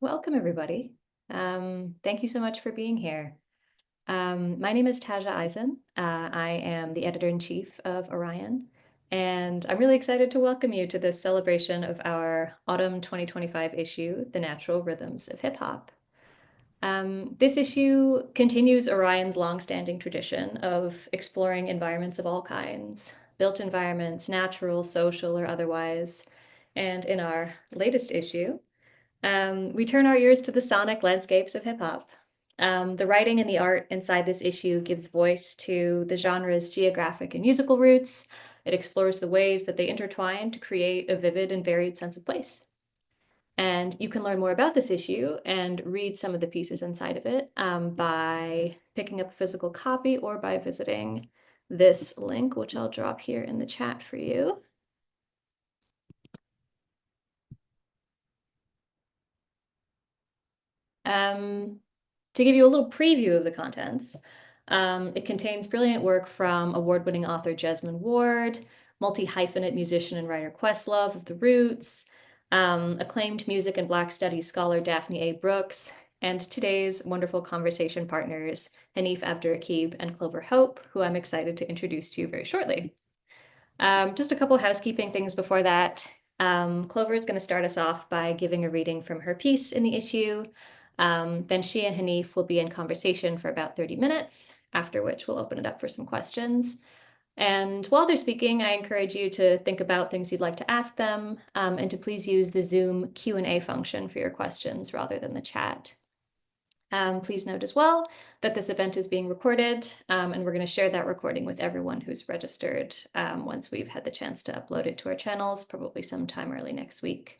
Welcome, everybody. Thank you so much for being here. My name is Taja Eisen. I am the editor-in-chief of Orion, and I'm really excited to welcome you to this celebration of our autumn 2025 issue, The Natural Rhythms of Hip Hop. This issue continues Orion's longstanding tradition of exploring environments of all kinds, built environments, natural, social, or otherwise. And in our latest issue, we turn our ears to the sonic landscapes of hip hop. The writing and the art inside this issue gives voice to the genre's geographic and musical roots. It explores the ways that they intertwine to create a vivid and varied sense of place. And you can learn more about this issue and read some of the pieces inside of it by picking up a physical copy or by visiting this link, which I'll drop here in the chat for you. To give you a little preview of the contents, it contains brilliant work from award-winning author Jesmyn Ward, multi-hyphenate musician and writer Questlove of The Roots, acclaimed music and Black Studies scholar Daphne A. Brooks, and today's wonderful conversation partners, Hanif Abdurraqib and Clover Hope, who I'm excited to introduce to you very shortly. Just a couple housekeeping things before that. Clover is going to start us off by giving a reading from her piece in the issue. Then she and Hanif will be in conversation for about 30 minutes, after which we'll open it up for some questions. And while they're speaking, I encourage you to think about things you'd like to ask them, and to please use the Zoom Q&A function for your questions rather than the chat. Please note as well that this event is being recorded, and we're going to share that recording with everyone who's registered once we've had the chance to upload it to our channels, probably sometime early next week.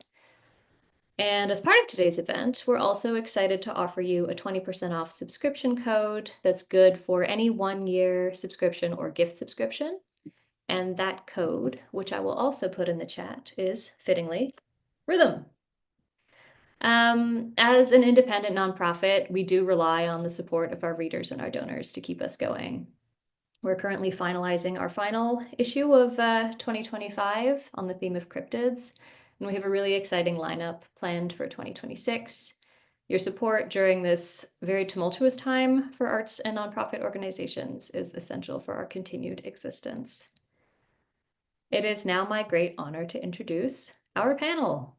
And as part of today's event, we're also excited to offer you a 20% off subscription code that's good for any 1-year subscription or gift subscription. And that code, which I will also put in the chat, is fittingly Rhythm. As an independent nonprofit, we do rely on the support of our readers and our donors to keep us going. We're currently finalizing our final issue of 2025 on the theme of cryptids, and we have a really exciting lineup planned for 2026. Your support during this very tumultuous time for arts and nonprofit organizations is essential for our continued existence. It is now my great honor to introduce our panel.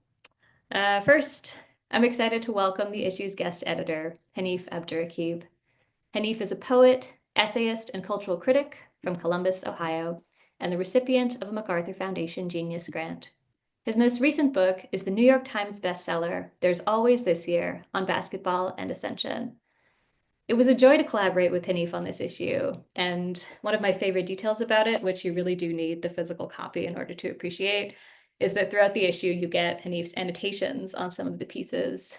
First, I'm excited to welcome the issue's guest editor, Hanif Abdurraqib. Hanif is a poet, essayist, and cultural critic from Columbus, Ohio, and the recipient of a MacArthur Foundation Genius Grant. His most recent book is the New York Times bestseller, There's Always This Year, on basketball and ascension. It was a joy to collaborate with Hanif on this issue, and one of my favorite details about it, which you really do need the physical copy in order to appreciate, is that throughout the issue you get Hanif's annotations on some of the pieces,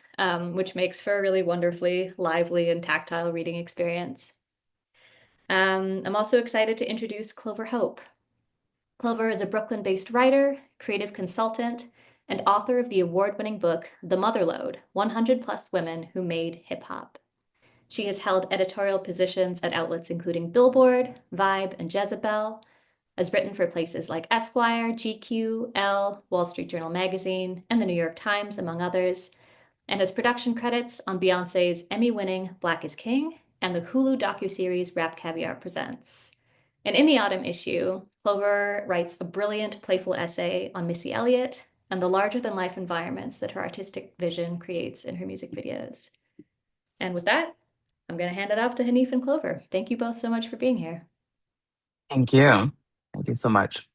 which makes for a really wonderfully lively and tactile reading experience. I'm also excited to introduce Clover Hope. Clover is a Brooklyn-based writer, creative consultant, and author of the award-winning book, The Motherlode, 100 Plus Women Who Made Hip Hop. She has held editorial positions at outlets including Billboard, Vibe, and Jezebel, has written for places like Esquire, GQ, Elle, Wall Street Journal Magazine, and the New York Times, among others, and has production credits on Beyoncé's Emmy-winning Black is King and the Hulu docuseries Rap Caviar Presents. And in the autumn issue, Clover writes a brilliant, playful essay on Missy Elliott and the larger-than-life environments that her artistic vision creates in her music videos. And with that, I'm going to hand it off to Hanif and Clover. Thank you both so much for being here. Thank you. Thank you so much.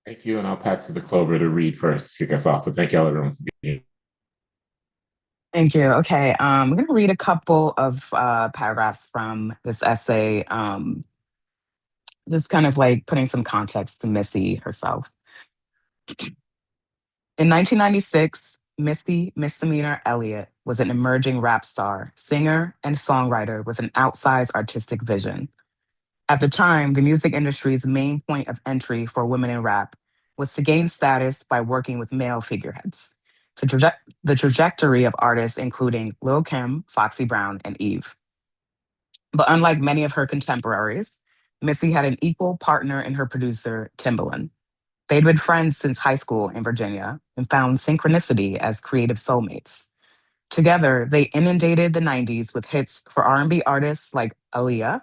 Thank you, and I'll pass to the Clover to read first, kick us off. So thank you all, everyone, for being here. Thank you. Okay, I'm going to read a couple of paragraphs from this essay, just kind of like putting some context to Missy herself. In 1996, Missy Misdemeanor Elliott was an emerging rap star, singer, and songwriter with an outsized artistic vision. At the time, the music industry's main point of entry for women in rap was to gain status by working with male figureheads. The trajectory of artists including Lil' Kim, Foxy Brown, and Eve. But unlike many of her contemporaries, Missy had an equal partner in her producer, Timbaland. They'd been friends since high school in Virginia and found synchronicity as creative soulmates. Together, they inundated the 90s with hits for R&B artists like Aaliyah,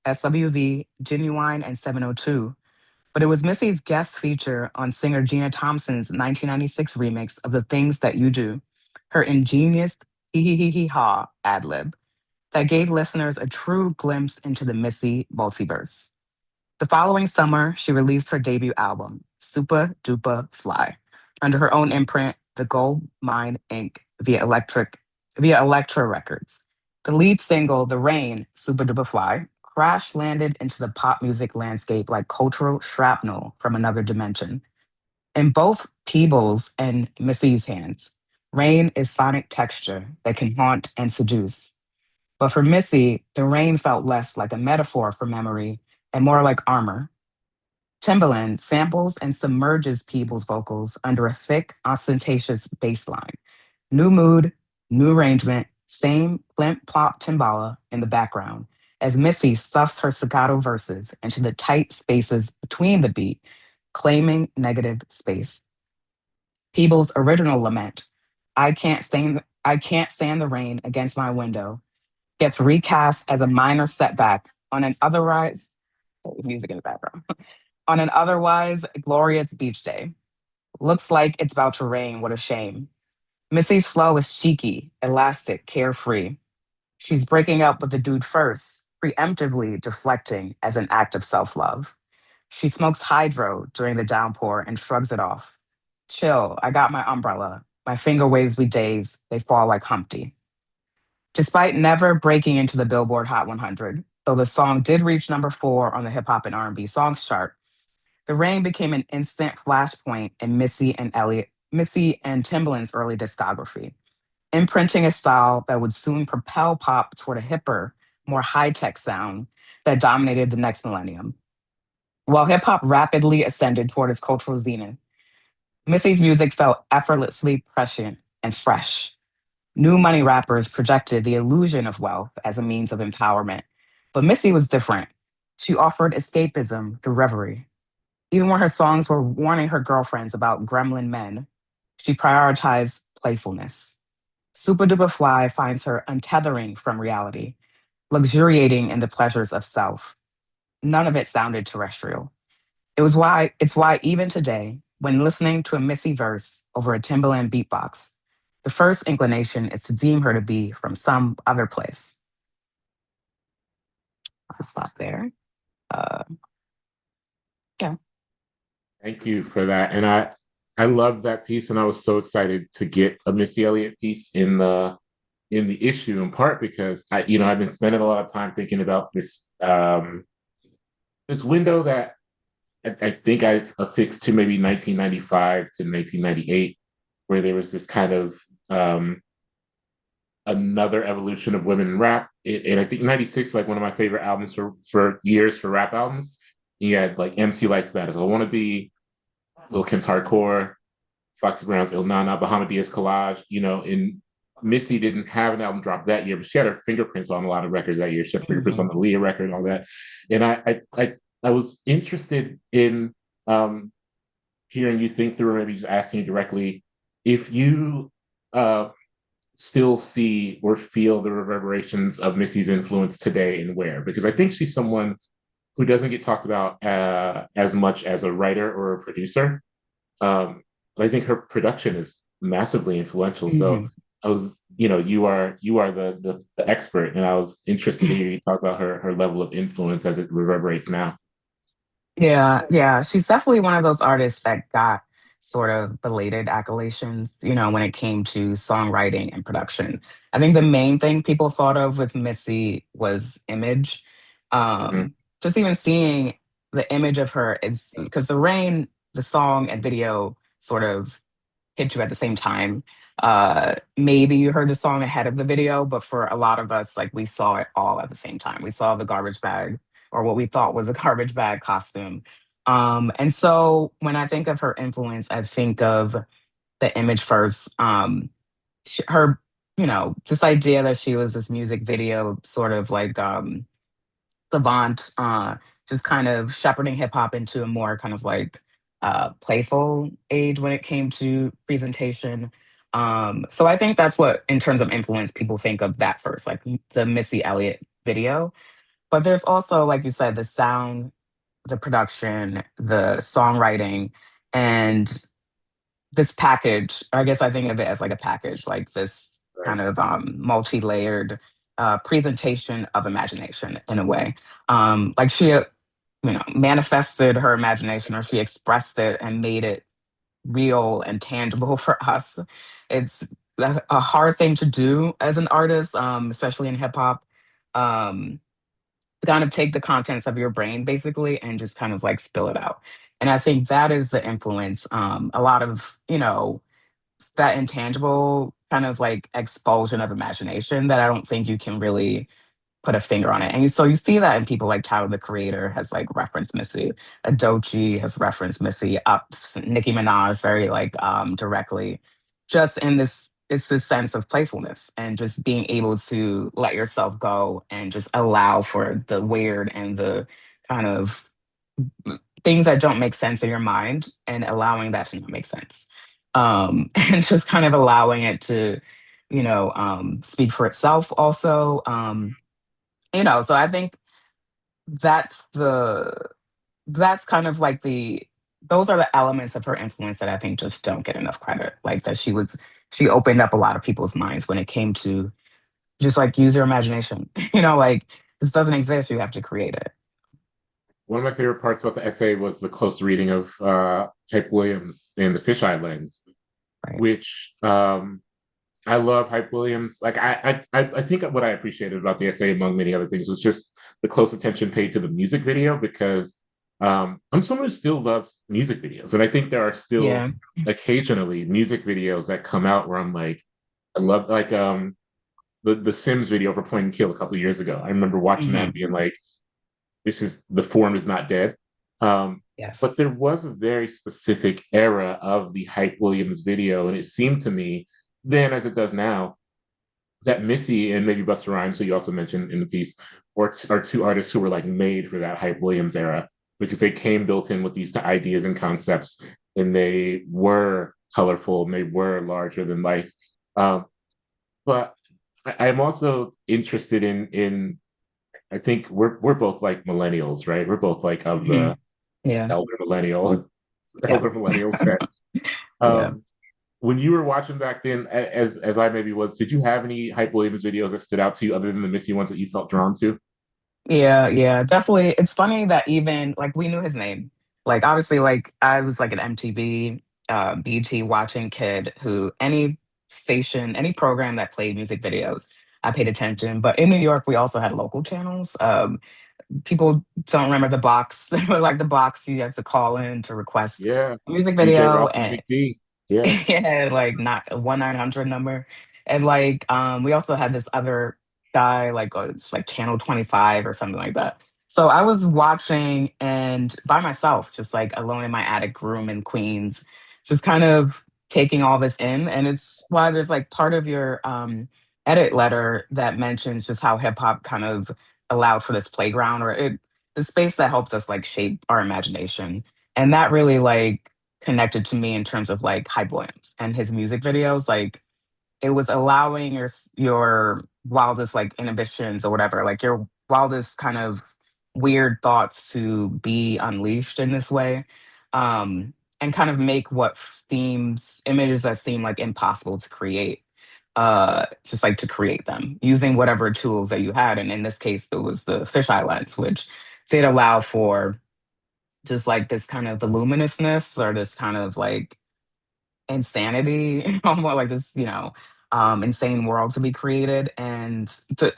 SWV, Genuine, and 702. But it was Missy's guest feature on singer Gina Thompson's 1996 remix of The Things That You Do, her ingenious hee hee hee hee ha ad lib, that gave listeners a true glimpse into the Missy multiverse. The following summer, she released her debut album, Super Duper Fly, under her own imprint, The Gold Mine Inc. via Elektra Records. The lead single, The Rain, Super Duper Fly, crash landed into the pop music landscape like cultural shrapnel from another dimension. In both Peebles and Missy's hands, rain is sonic texture that can haunt and seduce. But for Missy, the rain felt less like a metaphor for memory and more like armor. Timbaland samples and submerges Peebles' vocals under a thick, ostentatious bass line. New mood, new arrangement, same plimp plop timbala in the background, as Missy stuffs her staccato verses into the tight spaces between the beat, claiming negative space. Peebles' original lament, I can't stand the rain against my window, gets recast as a minor setback on an otherwise music in the background on an otherwise glorious beach day. Looks like it's about to rain. What a shame. Missy's flow is cheeky, elastic, carefree. She's breaking up with the dude first, preemptively deflecting as an act of self love. She smokes hydro during the downpour and shrugs it off. Chill, I got my umbrella. My finger waves we daze, they fall like Humpty. Despite never breaking into the Billboard Hot 100, though the song did reach number 4 on the hip hop and R&B songs chart, The Rain became an instant flashpoint in Missy and Timbaland's early discography, imprinting a style that would soon propel pop toward a hipper, more high-tech sound that dominated the next millennium. While hip hop rapidly ascended toward its cultural zenith, Missy's music felt effortlessly prescient and fresh. New money rappers projected the illusion of wealth as a means of empowerment, but Missy was different. She offered escapism through reverie. Even when her songs were warning her girlfriends about gremlin men, she prioritized playfulness. Super Duper Fly finds her untethering from reality, luxuriating in the pleasures of self. None of it sounded terrestrial. It's why even today, when listening to a Missy verse over a Timbaland beatbox, the first inclination is to deem her to be from some other place. I'll stop there. Uh, yeah. Thank you for that. And I love that piece, and I was so excited to get a Missy Elliott piece in the issue, in part because I've been spending a lot of time thinking about this window that I think I've affixed to maybe 1995 to 1998, where there was this kind of another evolution of women in rap. And I think 96 like one of my favorite albums for years for rap albums. You had like MC Lights Matters, I Wanna Be, Lil Kim's Hardcore, Foxy Brown's Il Nana, Bahama Diaz Collage, and Missy didn't have an album drop that year, but she had her fingerprints on a lot of records that year. She had fingerprints on the Leah record and all that. And I was interested in hearing you think through, or maybe just asking you directly, if you still see or feel the reverberations of Missy's influence today and where, because I think she's someone who doesn't get talked about as much as a writer or a producer. But I think her production is massively influential. So I was, you are the expert, and I was interested to hear you talk about her level of influence as it reverberates now. Yeah. She's definitely one of those artists that got sort of belated accolades, when it came to songwriting and production. I think the main thing people thought of with Missy was image. Mhm. Just even seeing the image of her, it's because The Rain, the song and video sort of hit you at the same time. Maybe you heard the song ahead of the video, but for a lot of us, like we saw it all at the same time. We saw the garbage bag, or what we thought was a garbage bag costume. And so when I think of her influence, I think of the image first. Her, this idea that she was this music video sort of like savant, just kind of shepherding hip hop into a more kind of like playful age when it came to presentation. So I think that's what, in terms of influence, people think of that first, like the Missy Elliott video. But there's also, like you said, the sound, the production, the songwriting, and this package. I guess I think of it as like a package, like this Right. kind of multi-layered presentation of imagination in a way. Like she, manifested her imagination, or she expressed it and made it real and tangible for us. It's a hard thing to do as an artist, especially in hip hop. Um, to kind of take the contents of your brain basically and just kind of like spill it out. And I think that is the influence. A lot of, that intangible kind of like expulsion of imagination that I don't think you can really put a finger on it. And so you see that in people like Tyler the Creator has like referenced Missy, Adochi has referenced Missy, Ups, Nicki Minaj very like directly, just in this it's this sense of playfulness and just being able to let yourself go and just allow for the weird and the kind of things that don't make sense in your mind and allowing that to not make sense. And just kind of allowing it to, speak for itself also. So I think that's the that's kind of like those are the elements of her influence that I think just don't get enough credit. Like that she opened up a lot of people's minds when it came to just like use your imagination. Like this doesn't exist, you have to create it. One of my favorite parts about the essay was the close reading of Hype Williams in The Fisheye Lens, Right. which I love Hype Williams. Like I think what I appreciated about the essay, among many other things, was just the close attention paid to the music video because I'm someone who still loves music videos, and I think there are still Yeah. occasionally music videos that come out where I'm like, I love like the Sims video for Point and Kill a couple of years ago. I remember watching that Hmm. and being like, this is the form is not dead. But Yes. there was a very specific era of the Hype Williams video, and it seemed to me then, as it does now, that Missy and maybe Busta Rhymes, who you also mentioned in the piece, are two artists who were like made for that Hype Williams era because they came built in with these ideas and concepts, and they were colorful and they were larger than life. Um, but I'm also interested in I think we're both like millennials, right? We're both like of Hmm. the Yeah. elder millennial, Yeah. elder millennial set. Yeah. Um, when you were watching back then, as I maybe was, did you have any Hype Williams videos that stood out to you other than the Missy ones that you felt drawn to? Yeah, yeah, definitely. It's funny that even like we knew his name. Like obviously, like I was like an MTV, BT watching kid who any station, any program that played music videos, I paid attention. But in New York, we also had local channels. People don't remember the box, like the box you had to call in to request Yeah, a music DJ video, Ross and and Big D. Yeah, yeah, like not a 1-900 number. And like we also had this other guy, like it's like channel 25 or something like that. So I was watching and by myself, just like alone in my attic room in Queens, just kind of taking all this in. And it's why there's like part of your edit letter that mentions just how hip hop kind of allowed for this playground, or the space that helped us like shape our imagination. And that really like connected to me in terms of like Hype Williams and his music videos. Like it was allowing your wildest like inhibitions or whatever, like your wildest kind of weird thoughts to be unleashed in this way. And kind of make what seems images that seem like impossible to create, just like to create them using whatever tools that you had. And in this case, it was the fisheye lens, which did allow for just like this kind of voluminousness or this kind of like insanity, almost like this, insane world to be created. And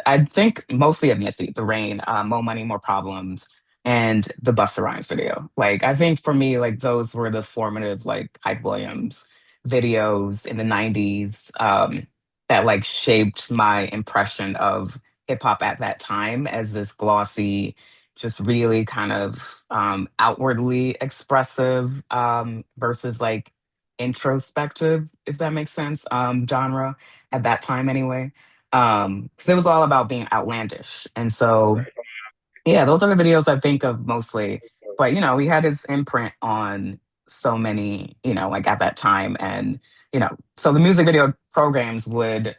I think mostly of Missy, The Rain, More Money, More Problems, and the Busta Rhymes video. Like I think for me, like those were the formative like Hype Williams videos in the 90s, that like shaped my impression of hip hop at that time as this glossy, just really kind of outwardly expressive, versus like introspective, if that makes sense, genre at that time anyway. Because it was all about being outlandish. And so, yeah, those are the videos I think of mostly. But, he had his imprint on so many, like at that time. And, so the music video programs would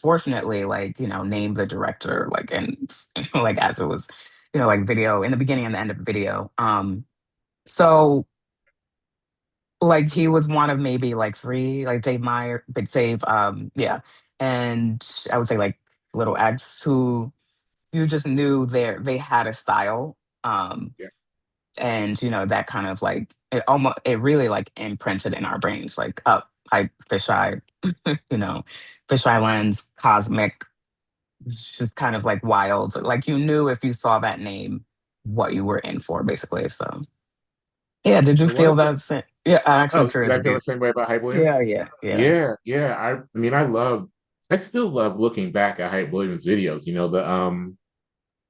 fortunately like, name the director like and like as it was, like video in the beginning and the end of the video. So like he was one of maybe like three, like Dave Meyer, Big Dave, yeah. And I would say like Little X who you just knew they had a style. Yeah. And that kind of like it really like imprinted in our brains, like up hype, fisheye, you know, fisheye lens, cosmic, just kind of like wild. Like you knew if you saw that name what you were in for, basically. So yeah, did you So one feel of the that yeah, I'm actually oh, did curious I if feel the you same way about Hype Williams? yeah, yeah, yeah. Yeah, yeah. I mean, I still love looking back at Hype Williams videos.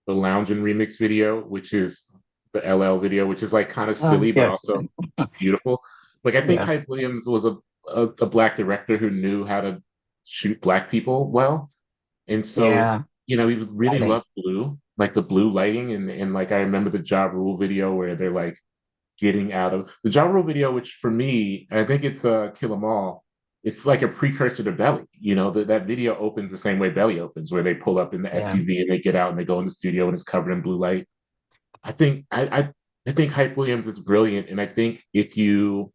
The Lounge and Remix video, which is the LL video, which is like kind of silly but Yes. also beautiful. Like I think Yeah. Hype Williams was a black director who knew how to shoot black people well. And so, Yeah. he really Lighting. loved blue, like the blue lighting. And like I remember the Ja Rule video where they're like getting out of the Ja Rule video, which for me, I think it's Kill 'Em All. It's like a precursor to Belly. That video opens the same way Belly opens, where they pull up in the Yeah. SUV and they get out and they go in the studio and it's covered in blue light. I think I think Hype Williams is brilliant, and I think if you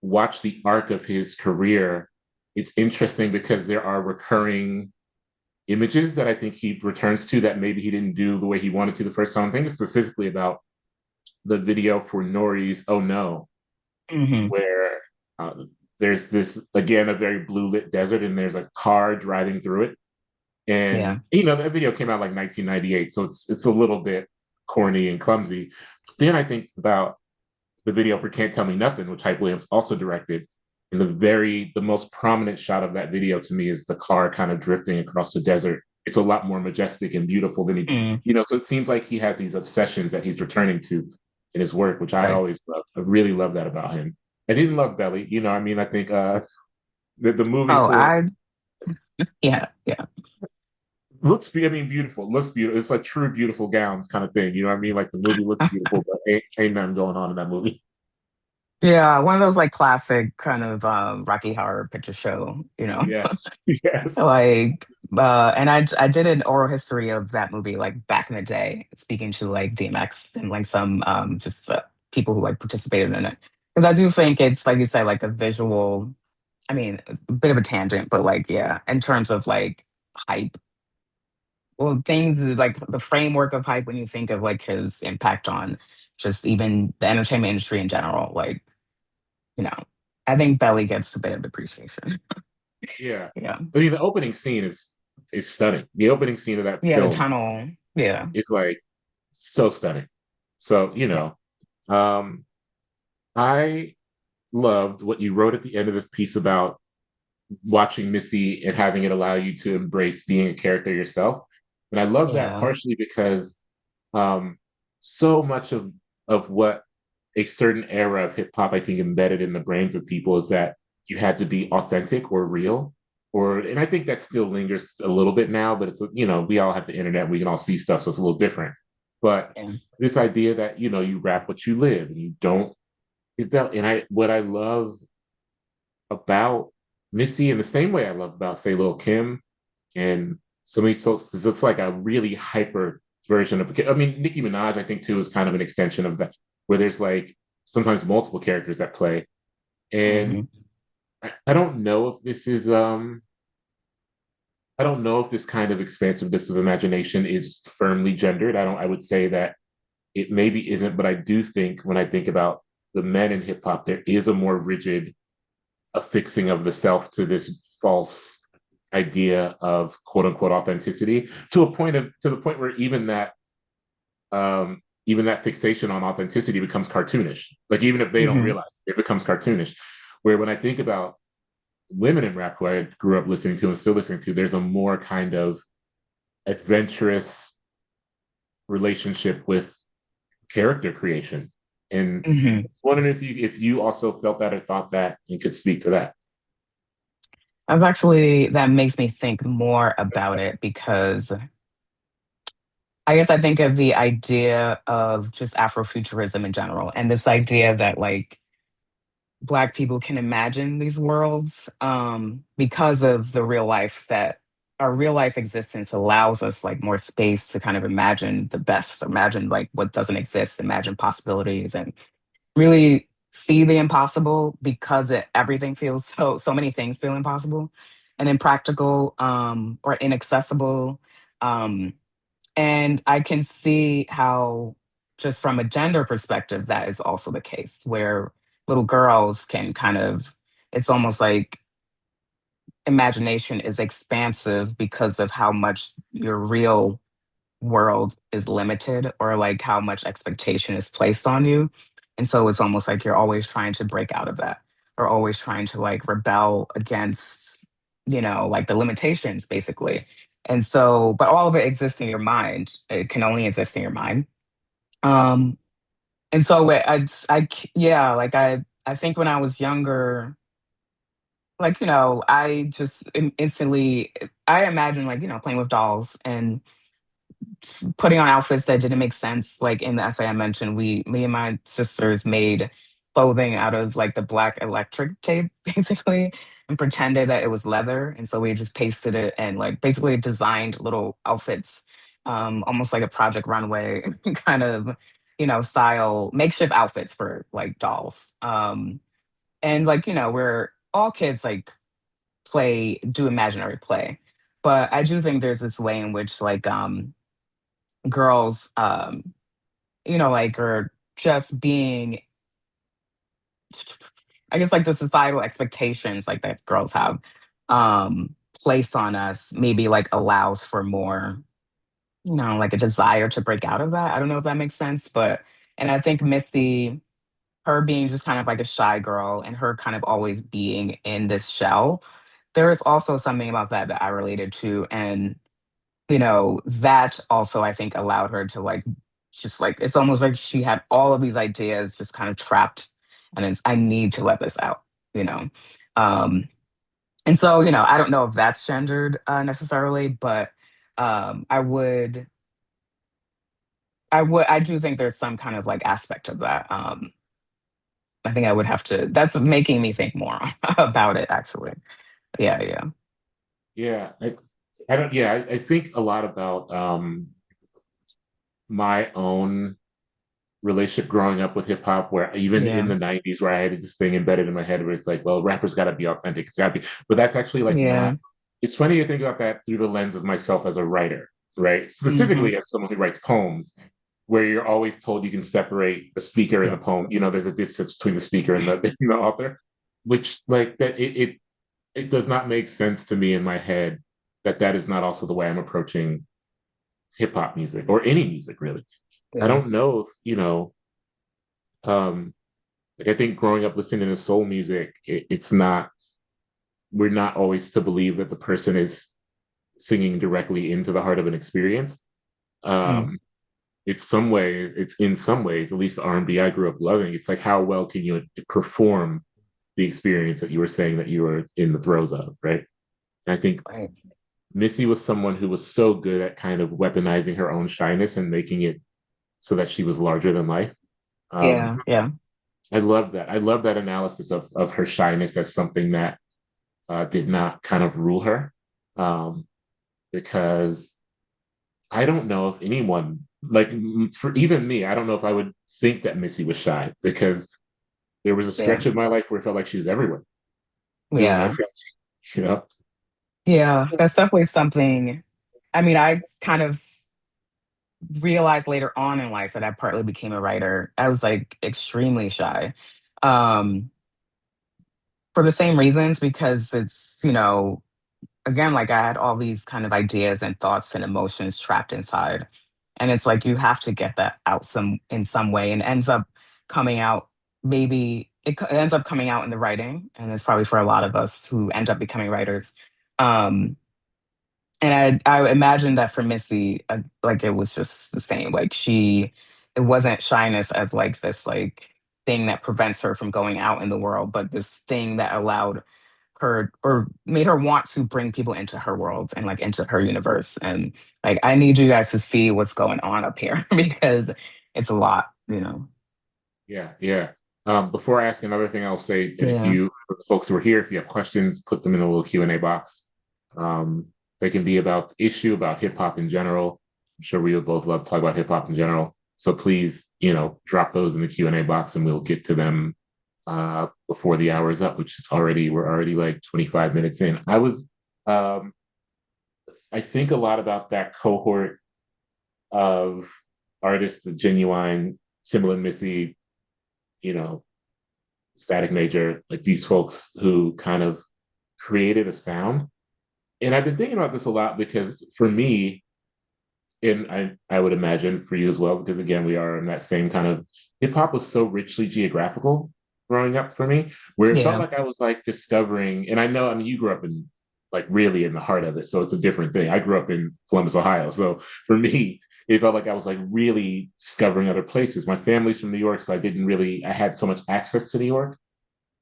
watch the arc of his career, it's interesting because there are recurring images that I think he returns to that maybe he didn't do the way he wanted to the first time. I'm thinking specifically about the video for Nori's "Oh No," Hmm. where uh, there's this again a very blue lit desert, and there's a car driving through it, Yeah. and that video came out like 1998, so it's a little bit corny and clumsy. Then I think about the video for "Can't Tell Me Nothing," which Hype Williams also directed. And the most prominent shot of that video to me is the car kind of drifting across the desert. It's a lot more majestic and beautiful than Mm. so it seems like he has these obsessions that he's returning to in his work, which I Right. always loved. I really love that about him. I didn't love Belly, I mean, I think the movie Oh, for it yeah, yeah. I mean, beautiful. Looks beautiful. It's like true beautiful gowns kind of thing. You know what I mean? Like the movie looks beautiful, but ain't nothing going on in that movie. Yeah, one of those like classic kind of Rocky Horror Picture Show, Yes. Yes. like and I did an oral history of that movie like back in the day, speaking to like DMX and like some just people who like participated in it. Because I do think it's like you said, like a visual, I mean, a bit of a tangent, but like yeah, in terms of like hype. Well, things like the framework of hype when you think of like his impact on just even the entertainment industry in general, like you know, I think Belly gets a bit of appreciation. Yeah. Yeah. I mean, the opening scene is stunning. The opening scene of that Yeah, the film tunnel. Yeah. is like so stunning. So, Yeah. um, I loved what you wrote at the end of this piece about watching Missy and having it allow you to embrace being a character yourself. And I love that Yeah. partially because um, so much of what a certain era of hip hop I think embedded in the brains of people is that you had to be authentic or real. And I think that still lingers a little bit now, but it's we all have the internet, we can all see stuff, so it's a little different. But Yeah. this idea that you rap what you live and you don't and what I love about Missy in the same way I love about, say, Lil Kim and so many folks, it's like a really hyper version of, I mean, Nicki Minaj, I think, too, is kind of an extension of that, where there's like sometimes multiple characters at play. And Hmm. I don't know if this is, I don't know if this kind of expansiveness of imagination is firmly gendered. I would say that it maybe isn't, but I do think when I think about the men in hip hop, there is a more rigid affixing of the self to this false idea of quote unquote authenticity to the point where even that fixation on authenticity becomes cartoonish. Like even if they don't Hmm. realize it becomes cartoonish. Where when I think about women in rap who I grew up listening to and still listening to, there's a more kind of adventurous relationship with character creation. And Hmm. I was wondering if you also felt that or thought that and could speak to that. That makes me think more about it because I guess I think of the idea of just Afrofuturism in general, and this idea that like Black people can imagine these worlds because of the real life that our real life existence allows us like more space to kind of imagine the best, imagine like what doesn't exist, imagine possibilities, and really see the impossible because everything feels so many things feel impossible and impractical or inaccessible. Um, and I can see how, just from a gender perspective, that is also the case where little girls can kind of, it's almost like imagination is expansive because of how much your real world is limited or like how much expectation is placed on you. And so it's almost like you're always trying to break out of that or always trying to like rebel against, like the limitations basically. And so, but all of it exists in your mind. It can only exist in your mind. Um, and so yeah, like I think when I was younger, like, I just instantly, I imagine like, playing with dolls and putting on outfits that didn't make sense. Like in the essay I mentioned, me and my sisters made clothing out of like the black electric tape, basically, and pretended that it was leather. And so we just pasted it and like basically designed little outfits, almost like a Project Runway kind of, style makeshift outfits for like dolls. And like, we're all kids like do imaginary play. But I do think there's this way in which like girls like are just being, I guess, like the societal expectations like that girls have placed on us maybe like allows for more, like a desire to break out of that. I don't know if that makes sense, but and I think Missy, her being just kind of like a shy girl and her kind of always being in this shell, there is also something about that I related to. And that also I think allowed her to like just like it's almost like she had all of these ideas just kind of trapped and I need to let this out, you know. Um and so, I don't know if that's gendered necessarily, but I do think there's some kind of like aspect of that. I think I would have to that's making me think more about it actually. Yeah, yeah. Yeah, I don't. Yeah, I think a lot about my own relationship growing up with hip hop, where even in Yeah. the '90s, where I had this thing embedded in my head where it's like, well, rappers got to be authentic, it's got to be, but that's actually like not. Yeah. It's funny to think about that through the lens of myself as a writer, right? Hmm. Specifically as someone who writes poems, where you're always told you can separate the speaker and Yeah. the poem. There's a distance between the speaker and the, and the author, which like that it does not make sense to me in my head that that is not also the way I'm approaching hip hop music or any music really. I Yeah. don't know if, um, like I think growing up listening to soul music, it's not, we're not always to believe that the person is singing directly into the heart of an experience. Mm. Um, it's in some ways, at least the R&B I grew up loving. It's like how well can you perform the experience that you were saying that you were in the throes of, right? And I think Right. Missy was someone who was so good at kind of weaponizing her own shyness and making it so that she was larger than life. Um, Yeah. Yeah. I love that. I love that analysis of her shyness as something that did not kind of rule her, um, because I don't know if anyone like for even me, I don't know if I would think that Missy was shy because there was a Yeah. stretch of my life where it felt like she was everywhere, doing Yeah. everything. You know? Yeah. That's definitely something. I mean, I kind of realized later on in life that I partly became a writer. I was like extremely shy. Um, for the same reasons, because it's, again, like I had all these kind of ideas and thoughts and emotions trapped inside. And it's like you have to get that out in some way and ends up coming out maybe it ends up coming out in the writing. And it's probably for a lot of us who end up becoming writers. Um, and I imagine that for Missy, like it was just the same. Like it wasn't shyness as like this like thing that prevents her from going out in the world, but this thing that allowed her or made her want to bring people into her world and like into her universe. And like I need you guys to see what's going on up here because it's a lot, you know. Yeah, yeah. Before I ask another thing, I'll say if Yeah. you, for the folks who are here, if you have questions, put them in the little Q&A box. Um, they can be about the issue, about hip hop in general. I'm sure we would both love to talk about hip hop in general. So please, drop those in the Q&A box and we'll get to them before the hour is up, which we're already like 25 minutes in. I think a lot about that cohort of artists, the Genuine, Timbaland, Missy, you know, Static Major, like these folks who kind of created a sound. And I've been thinking about this a lot because for me, and I would imagine for you as well, because again, we are in that same kind of hip hop was so richly geographical growing up for me, where it felt Yeah. like I was like discovering, and I know, I mean, you grew up in like really in the heart of it, so it's a different thing. I grew up in Columbus, Ohio. So for me, it felt like I was like really discovering other places. My family's from New York, so I had so much access to New York.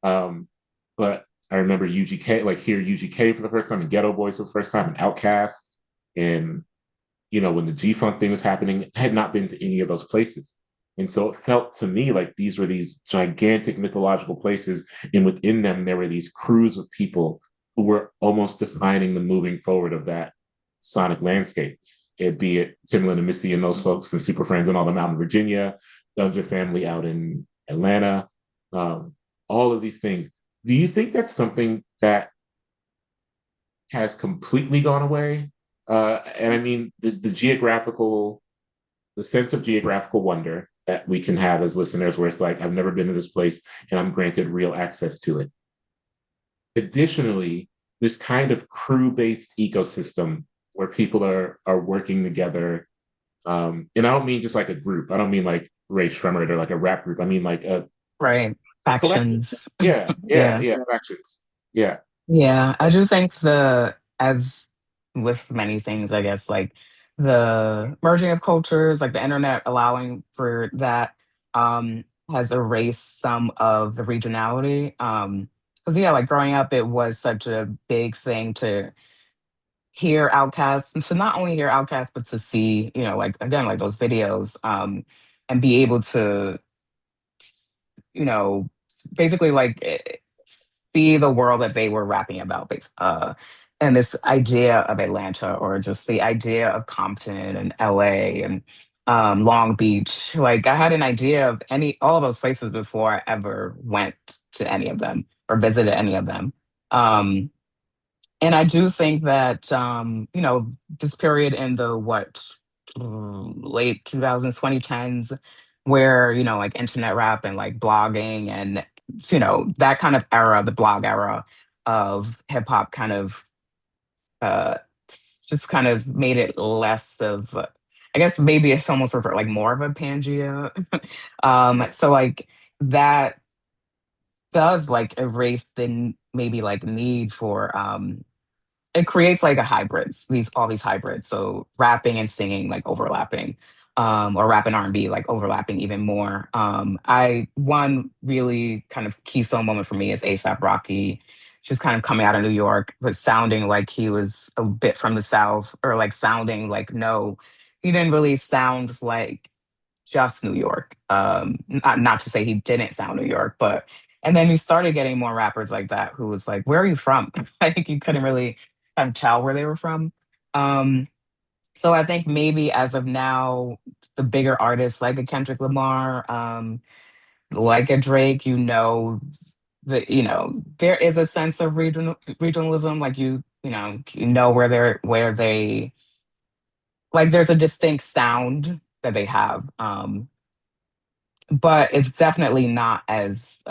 Um, but I remember UGK, like hear UGK for the first time, and Ghetto Boys for the first time, and Outkast, and when the G Funk thing was happening, I had not been to any of those places. And so it felt to me like these were these gigantic mythological places. And within them, there were these crews of people who were almost defining the moving forward of that sonic landscape. It be it Timbaland and Missy and those folks and Super Friends and all them out in Virginia, Dungeon Family out in Atlanta, um, all of these things. Do you think that's something that has completely gone away? And I mean the sense of geographical wonder that we can have as listeners, where it's like, I've never been to this place and I'm granted real access to it. Additionally, this kind of crew-based ecosystem where people are working together. And I don't mean just like a group. I don't mean like Ray Shremmerd or like a rap group. I mean like Right. a collective. Factions. Yeah, yeah, Yeah. yeah, factions. Yeah. Yeah, I do think as with many things, I guess, like the merging of cultures, like the internet allowing for that, has erased some of the regionality. Because yeah, like growing up, it was such a big thing to hear Outcasts, and to not only hear Outcasts, but to see, like again, like those videos, and be able to you know, basically like see the world that they were rapping about, and this idea of Atlanta or just the idea of Compton and LA and Long Beach. Like I had an idea of all of those places before I ever went to any of them or visited any of them. Um, and I do think that this period in the late 2000s, 2010s, where like internet rap and like blogging and that kind of era, the blog era of hip hop, kind of uh, just kind of made it less of. I guess maybe it's almost refer like more of a Pangea. So like that does like erase the maybe like need for it creates like a hybrids, all these hybrids. So rapping and singing like overlapping, or rap and R&B like overlapping even more. I One really kind of keystone moment for me is ASAP Rocky, just kind of coming out of New York, but sounding like he was a bit from the South, or like sounding like no, he didn't really sound like just New York. Not to say he didn't sound New York, but and then we started getting more rappers like that who was like, "Where are you from?" I think you couldn't really kind of tell where they were from. Um, so I think maybe as of now, the bigger artists like a Kendrick Lamar, like a Drake, that there is a sense of regionalism. Like you know where they like there's a distinct sound that they have. But it's definitely not as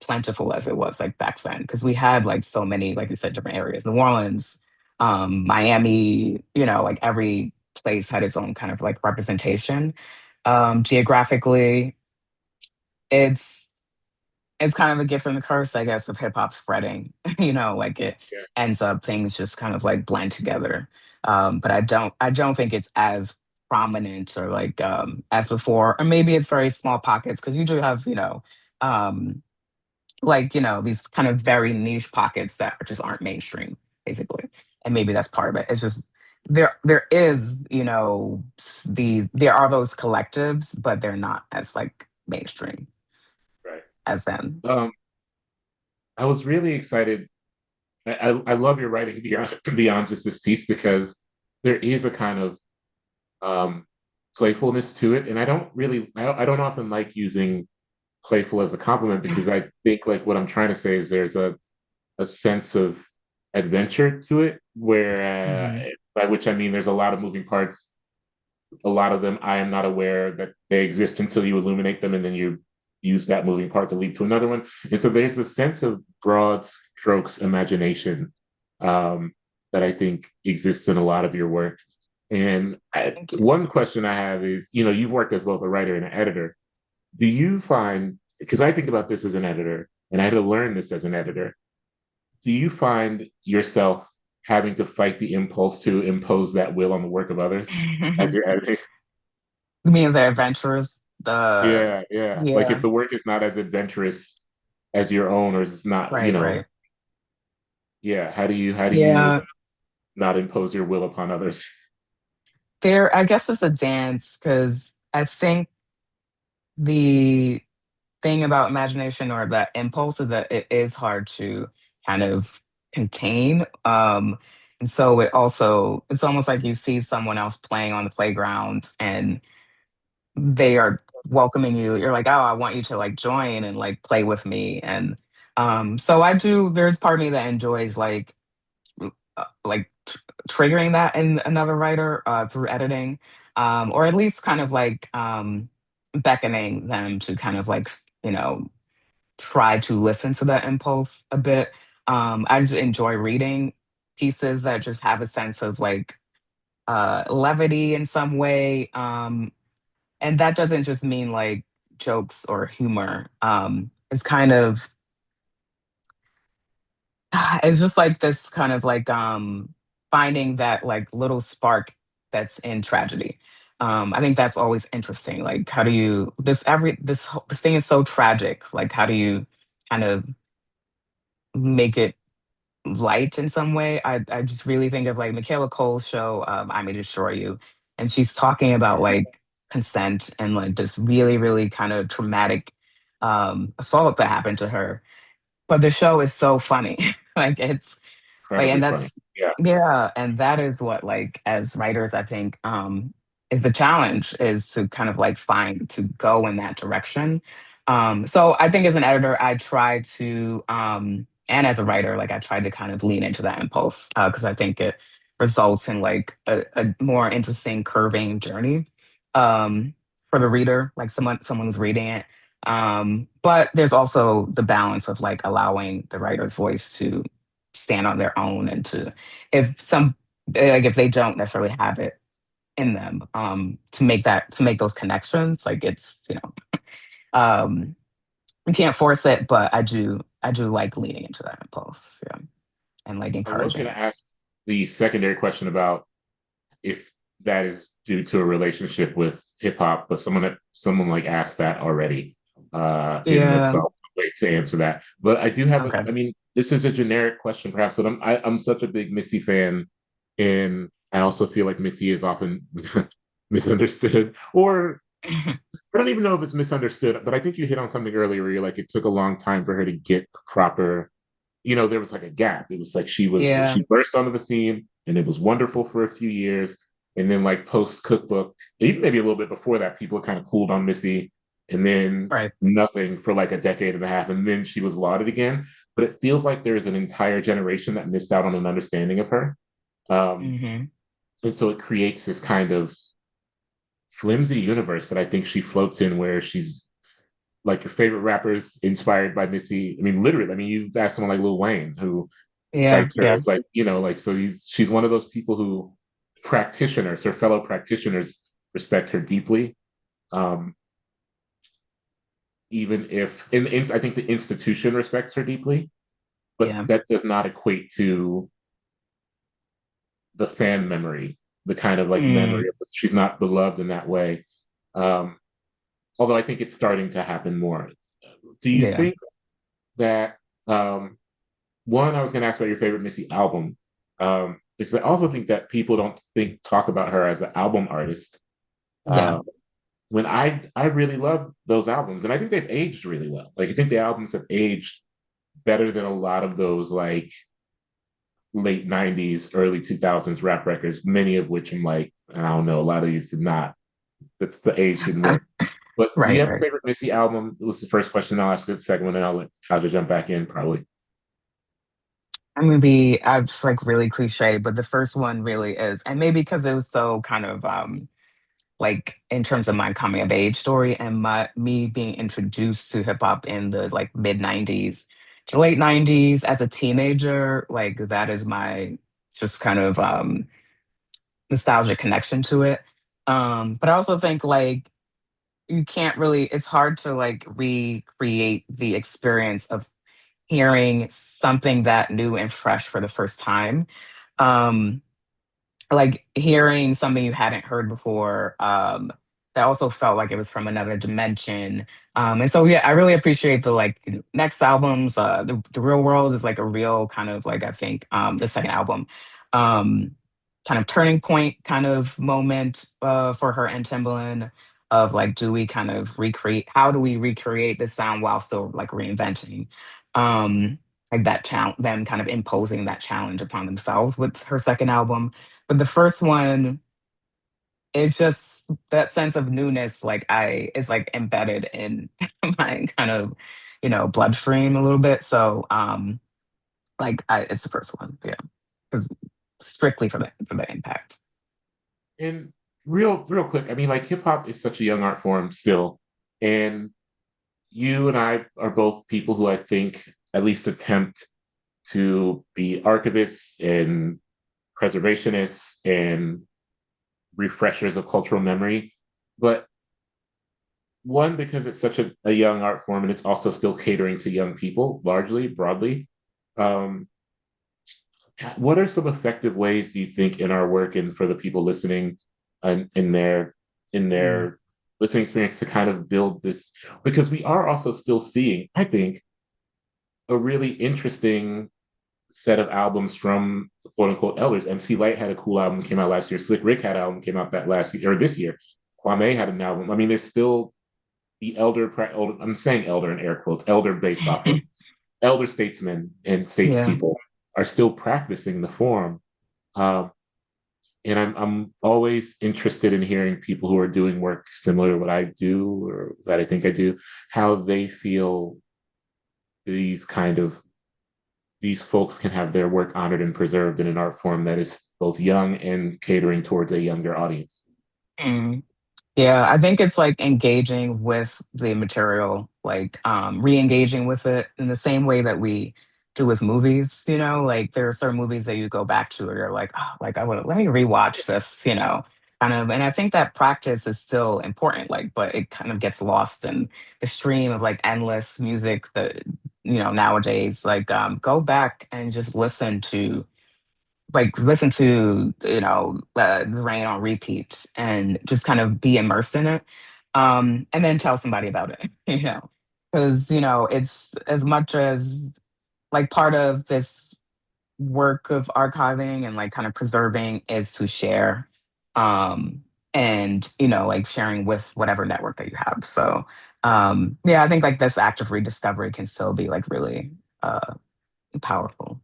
plentiful as it was like back then, because we had like so many, like you said, different areas. New Orleans, Miami, like every place had its own kind of like representation. Geographically, it's it's kind of a gift and a curse, I guess, of hip hop spreading. Like it Yeah. ends up things just kind of like blend together. But I don't think it's as prominent or like as before, or maybe it's very small pockets because you do have um, like, these kind of very niche pockets that just aren't mainstream, basically. And maybe that's part of it. It's just there is, there are those collectives, but they're not as like mainstream Right. as them. I was really excited. I love your writing beyond just this piece because there is a kind of um, playfulness to it, and I don't often like using playful as a compliment because I think like what I'm trying to say is there's a sense of adventure to it, where Hmm. by which I mean there's a lot of moving parts. A lot of them I am not aware that they exist until you illuminate them, and then you use that moving part to lead to another one. And so there's a sense of broad strokes imagination um, that I think exists in a lot of your work. And Thank you. one question I have is, you've worked as both a writer and an editor. Do you find, because I think about this as an editor, and I had to learn this as an editor, do you find yourself having to fight the impulse to impose that will on the work of others as You you're editing? mean the adventures? The Yeah, yeah. Like if Yeah, the work is not as adventurous as your own, or it's not, right, right. yeah. How do you Yeah, not impose your will upon others? I guess it's a dance because I think the thing about imagination or that impulse is that it is hard to kind of contain. And so it's almost like you see someone else playing on the playground and they are welcoming you. You're like, oh, I want you to like join and like play with me. And so there's part of me that enjoys triggering that in another writer through editing, or at least kind of like beckoning them to kind of like, you know, try to listen to that impulse a bit. I just enjoy reading pieces that just have a sense of like levity in some way. And that doesn't just mean like jokes or humor. It's kind of, it's just like this kind of like finding that like little spark that's in tragedy. I think that's always interesting. Like, how do you this thing is so tragic. Like, how do you kind of make it light in some way? I just really think of like Michaela Cole's show, I May Destroy You, and she's talking about like consent and like this really, really kind of traumatic assault that happened to her. But the show is so funny. Like it's like, Incredibly and funny. that's Yeah. yeah, and that is what like as writers, I think is the challenge is to kind of like find to go in that direction. So I think as an editor, I try to and as a writer, like I try to kind of lean into that impulse because I think it results in like a more interesting curving journey for the reader, like someone who's reading it. But there's also the balance of like allowing the writer's voice to stand on their own and to if some like if they don't necessarily have it in them to make those connections like it's um you can't force it, but I do like leaning into that impulse, yeah, and like I was encouraging going to it. ask the secondary question about if that is due to a relationship with hip hop, but someone like asked that already in the Yeah, so I'll wait to answer that. But I do have okay. I mean, this is a generic question perhaps, but I'm such a big Missy fan, and I also feel like Missy is often misunderstood, or I don't even know if it's misunderstood, but I think you hit on something earlier where you're like, it took a long time for her to get proper, there was like a gap. It was like Yeah, she burst onto the scene and it was wonderful for a few years. And then like post cookbook, even maybe a little bit before that, people kind of cooled on Missy and then right. nothing for like a decade and a half. And then she was lauded again. But it feels like there's an entire generation that missed out on an understanding of her. Um, Hmm. and so it creates this kind of flimsy universe that I think she floats in where she's like your favorite rappers inspired by Missy. I mean, literally, I mean, you ask someone like Lil Wayne who Yeah, cites her yeah. as like, like so she's one of those people who her fellow practitioners respect her deeply. Um, even if I think the institution respects her deeply, but Yeah. that does not equate to the fan memory, the kind of like Mm, memory of she's not beloved in that way. Um, although I think it's starting to happen more. Do you yeah. think that one, I was going to ask about your favorite Missy album, because I also think that people don't talk about her as an album artist. Yeah. Uh, when I really love those albums, and I think they've aged really well. Like I think the albums have aged better than a lot of those like late '90s, early 2000s rap records. Many of which I'm like, I don't know, a lot of these did not. The age didn't work. But do you Right, have a right. favorite Missy album? It was the first question. I'll ask it the second one, and I'll let Taja jump back in probably. I'm just like really cliche, but the first one really is, and maybe because it was so kind of like in terms of my coming of age story and my me being introduced to hip hop in the like mid '90s to late '90s as a teenager, like that is my just kind of nostalgic connection to it. But I also think like you can't really, it's hard to like recreate the experience of hearing something that new and fresh for the first time. Um, like hearing something you hadn't heard before, that also felt like it was from another dimension. And so yeah, I really appreciate the like next albums. The Real World is like a real kind of like I think the second album, um, kind of turning point kind of moment for her and Timbaland of like do we kind of recreate, how do we recreate this sound while still like reinventing like that challenge, them kind of imposing that challenge upon themselves with her second album. But the first one, it's just that sense of newness, like I is like embedded in my kind of, bloodstream a little bit. So it's the first one, yeah. Because strictly for the impact. And real quick, I mean, like hip hop is such a young art form still, and you and I are both people who I think at least attempt to be archivists and preservationists and refreshers of cultural memory. But one, because it's such a young art form and it's also still catering to young people largely, broadly. Um, what are some effective ways do you think in our work and for the people listening and in Mm. their listening experience to kind of build this, because we are also still seeing, I think, a really interesting set of albums from quote unquote elders. MC Light had a cool album came out last year. Slick Rick had an album came out that last year or this year. Kwame had an album. I mean, there's still the elder. I'm saying elder in air quotes. Elder based off of elder statesmen and Yeah. statespeople are still practicing the form. Um, and I'm always interested in hearing people who are doing work similar to what I do or that I think I do, how they feel these kind of these folks can have their work honored and preserved in an art form that is both young and catering towards a younger audience. Mm. Yeah, I think it's like engaging with the material, like re-engaging with it in the same way that we do with movies, like there are certain movies that you go back to where you're like, oh, like I would let me rewatch this, kind of. And I think that practice is still important, like, but it kind of gets lost in the stream of like endless music that, nowadays. Like go back and just listen to the rain on repeat and just kind of be immersed in it, and then tell somebody about it because it's as much as like part of this work of archiving and like kind of preserving is to share, and like sharing with whatever network that you have. So yeah, I think like this act of rediscovery can still be like really powerful.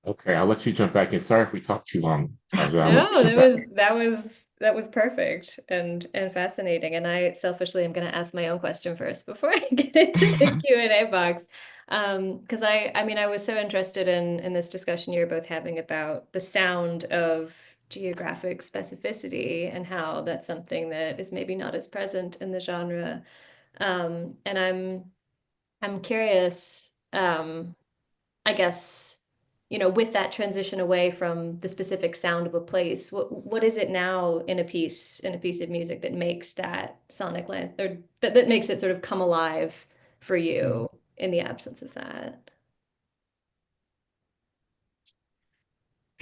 Okay, I'll let you jump back in. Sorry if we talked too long, Taja. I'll let you No, jump back in. that was perfect and fascinating. And I selfishly am going to ask my own question first before I get into the Q&A box. Because I mean, I was so interested in this discussion you're both having about the sound of geographic specificity and how that's something that is maybe not as present in the genre. And I'm curious, I guess, with that transition away from the specific sound of a place, what is it now in a piece of music that makes that sonic length or that makes it sort of come alive for you in the absence of that?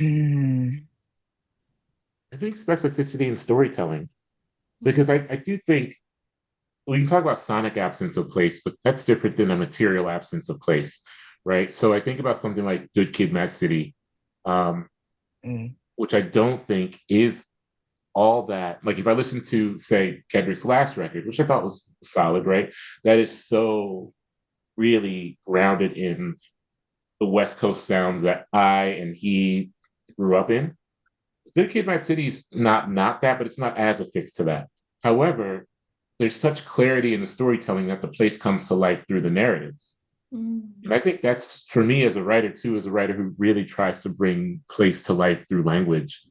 Mm. I think specificity and storytelling, Mm. because I do think we can talk about sonic absence of place, but that's different than a material absence of place, right? So I think about something like Good Kid, Mad City, um, Mm. which I don't think is all that. Like if I listen to, say, Kendrick's last record, which I thought was solid, right? That is so really grounded in the West Coast sounds that I and he grew up in. Good Kid, Mad City is not that, but it's not as affixed to that. However, there's such clarity in the storytelling that the place comes to life through the narratives. And I think that's for me as a writer too, as a writer who really tries to bring place to life through language.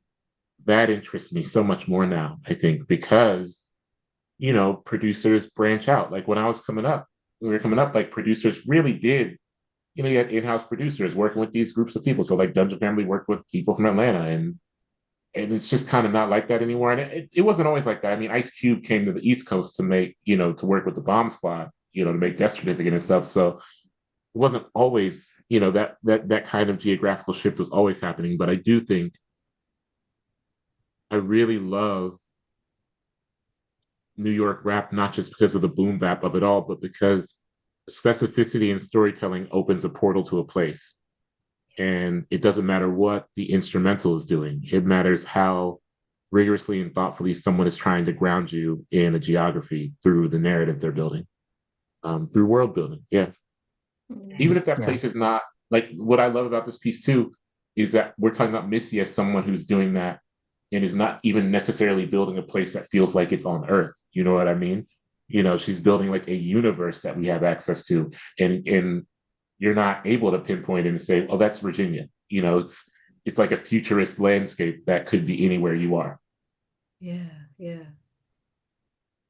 That interests me so much more now, I think, because, producers branch out. Like when I was coming up, when we were coming up, like producers really did, you had in-house producers working with these groups of people. So like Dungeon Family worked with people from Atlanta, and it's just kind of not like that anymore. And it wasn't always like that. I mean, Ice Cube came to the East Coast to make, to work with the Bomb Squad, to make Death Certificate and stuff. So it wasn't always, that kind of geographical shift was always happening. But I do think I really love New York rap, not just because of the boom bap of it all, but because specificity in storytelling opens a portal to a place. And it doesn't matter what the instrumental is doing. It matters how rigorously and thoughtfully someone is trying to ground you in a geography through the narrative they're building, through world building. Yeah. Even if that Yeah. place is not like what I love about this piece too, is that we're talking about Missy as someone who's doing that and is not even necessarily building a place that feels like it's on Earth. You know what I mean? She's building like a universe that we have access to. And you're not able to pinpoint it and say, oh, that's Virginia. It's like a futurist landscape that could be anywhere you are. Yeah, yeah.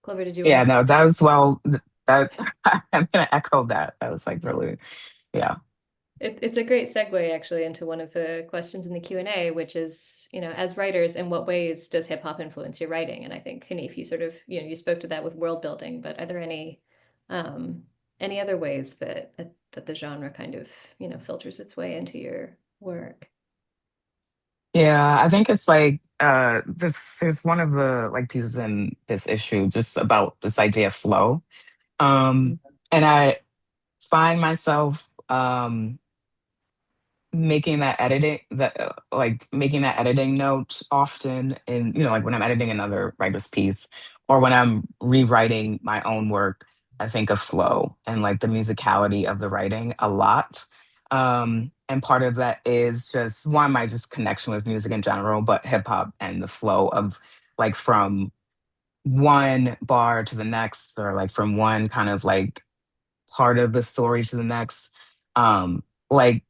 Clover, did you want Yeah, to? no, that was well, that I'm gonna echo that. That was like really, yeah. It's a great segue actually into one of the questions in the Q&A, which is, as writers, in what ways does hip hop influence your writing? And I think, Hanif, you sort of, you spoke to that with world building, but are there any other ways that the genre kind of, filters its way into your work? Yeah, I think it's like this there's one of the like pieces in this issue just about this idea of flow. Um and I find myself making that editing note often in like when I'm editing another writer's piece or when I'm rewriting my own work. I think of flow and like the musicality of the writing a lot. And part of that is just one, my just connection with music in general, but hip hop and the flow of like from one bar to the next, or like from one kind of like part of the story to the next. Like,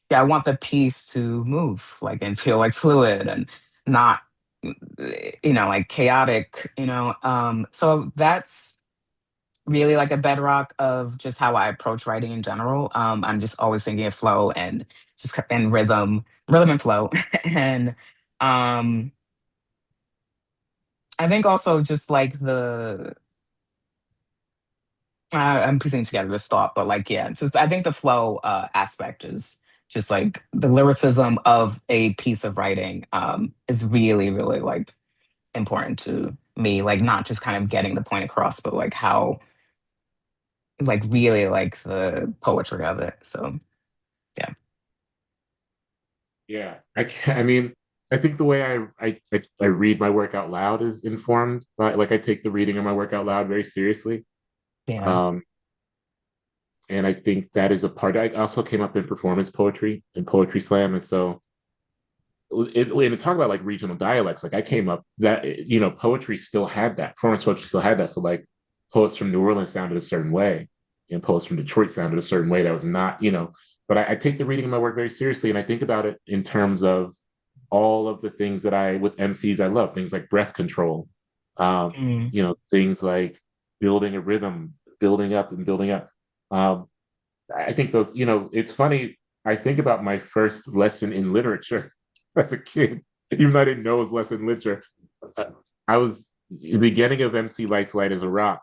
yeah, I want the piece to move, like, and feel like fluid and not, like chaotic, So that's really like a bedrock of just how I approach writing in general. I'm just always thinking of flow and and rhythm and flow. And um, I think also just like I'm piecing together this thought, but like, yeah, just I think the flow aspect is just like the lyricism of a piece of writing is really, really like important to me. Like not just kind of getting the point across, but like how like really like the poetry of it. So yeah. Yeah. I mean, I think the way I read my work out loud is informed by like I take the reading of my work out loud very seriously. Yeah. Um, and I think that is a part. I also came up in performance poetry and poetry slam, and so when to talk about like regional dialects, like I came up that poetry still had that. Performance poetry still had that. So like poets from New Orleans sounded a certain way, and poets from Detroit sounded a certain way. That was not. But I take the reading of my work very seriously, and I think about it in terms of all of the things that with MCs I love, things like breath control, Mm. things like building a rhythm, building up and building up. Um, I think those, it's funny. I think about my first lesson in literature as a kid, even though I didn't know it was lesson in literature. Uh, I was the beginning of MC Lights Light as a Rock.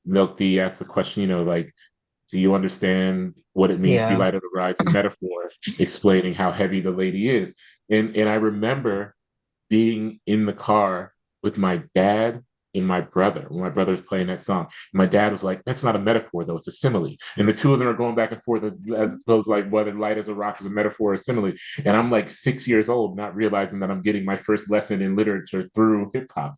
Milk D asked the question, like, do you understand what it means to be Yeah. light on the ride? It's a metaphor explaining how heavy the lady is. And I remember being in the car with my dad in my brother when my brother was playing that song. My dad was like, "That's not a metaphor, though; it's a simile." And the two of them are going back and forth as opposed to like whether light as a rock is a metaphor or a simile. And I'm like 6 years old, not realizing that I'm getting my first lesson in literature through hip hop,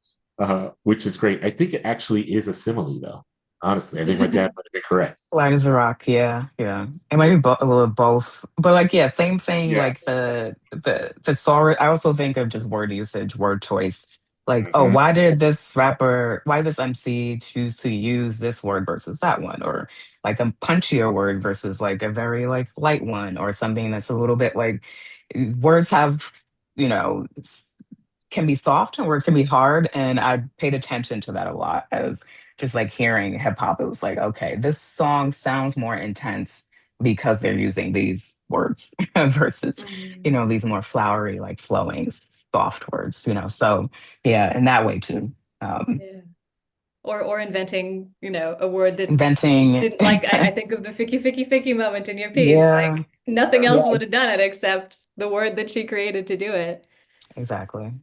which is great. I think it actually is a simile, though. Honestly, I think my dad might have been correct. Light as a rock, yeah, yeah. It might be a little of both, but like, yeah, same thing. Yeah. Like the thesaurus. I also think of just word usage, word choice. Like, oh, Mm-hmm. why this MC choose to use this word versus that one, or like a punchier word versus like a very like light one, or something that's a little bit like words have, you know, can be soft and words can be hard. And I paid attention to that a lot as just like hearing hip hop. It was like, okay, this song sounds more intense because they're using these words versus, Mhm. these more flowery, like flowing, soft words, So yeah, in that way too. Um, Yeah. Or inventing, a word that inventing, didn't like I think of the ficky ficky ficky moment in your piece. yeah, Like nothing else would have yes, done it except the word that she created to do it. exactly.